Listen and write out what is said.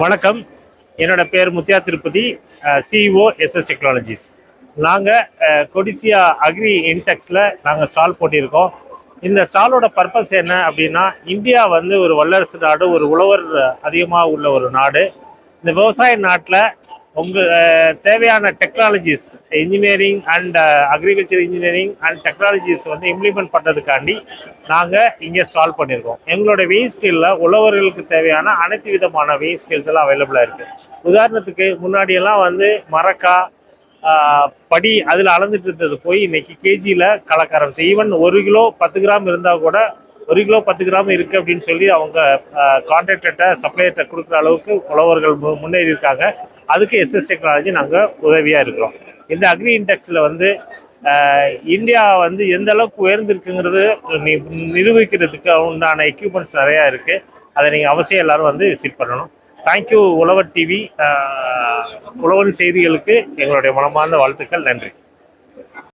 வணக்கம். என்னோட பேர் Muthiah Tirupati, CEO SS technologies. நாங்கள் கொடிசியா அக்ரி இன்டெக்ஸில் நாங்கள் ஸ்டால் போட்டியிருக்கோம். இந்த ஸ்டாலோட பர்பஸ் என்ன அப்படின்னா, இந்தியா வந்து ஒரு வல்லரசு நாடு, ஒரு உழவர் அதிகமாக உள்ள ஒரு நாடு. இந்த விவசாய நாட்டில் தேவையான technologies, engineering and agriculture engineering and technologies வந்து இம்ப்ளிமெண்ட் பண்ணுறதுக்காண்டி நாங்கள் இங்கே ஸ்டால் பண்ணியிருக்கோம். எங்களோட வெயின் ஸ்கில்லில் உழவர்களுக்கு தேவையான அனைத்து விதமான வெயின் ஸ்கில்ஸ் எல்லாம் அவைலபிளாக இருக்குது. உதாரணத்துக்கு முன்னாடியெல்லாம் வந்து மரக்கா, படி அதில் அளந்துட்டு இருந்தது போய் இன்னைக்கு கேஜியில் கலக்க ஆரம்பிச்சு. ஈவன் 1 கிலோ 10 கிராம் இருந்தால் கூட 1 கிலோ 10 கிராம் இருக்குது அப்படின்னு சொல்லி அவங்க கான்ட்ராக்டர்கிட்ட சப்ளையர்கிட்ட கொடுக்குற அளவுக்கு உழவர்கள் முன்னேறி இருக்காங்க. அதுக்கு எஸ்எஸ் டெக்னாலஜி நாங்கள் உதவியாக இருக்கிறோம். இந்த அக்ரி இன்டெக்ஸில் வந்து இந்தியா வந்து எந்த அளவுக்கு உயர்ந்திருக்குங்கிறது நிரூபிக்கிறதுக்கு உண்டான எக்யூப்மெண்ட்ஸ் நிறையா இருக்குது. அதை நீங்கள் அவசியம் எல்லோரும் வந்து விசிட் பண்ணணும். தேங்க்யூ உழவர் டிவி. உழவன் செய்திகளுக்கு எங்களுடைய மனமார்ந்த வாழ்த்துக்கள். நன்றி.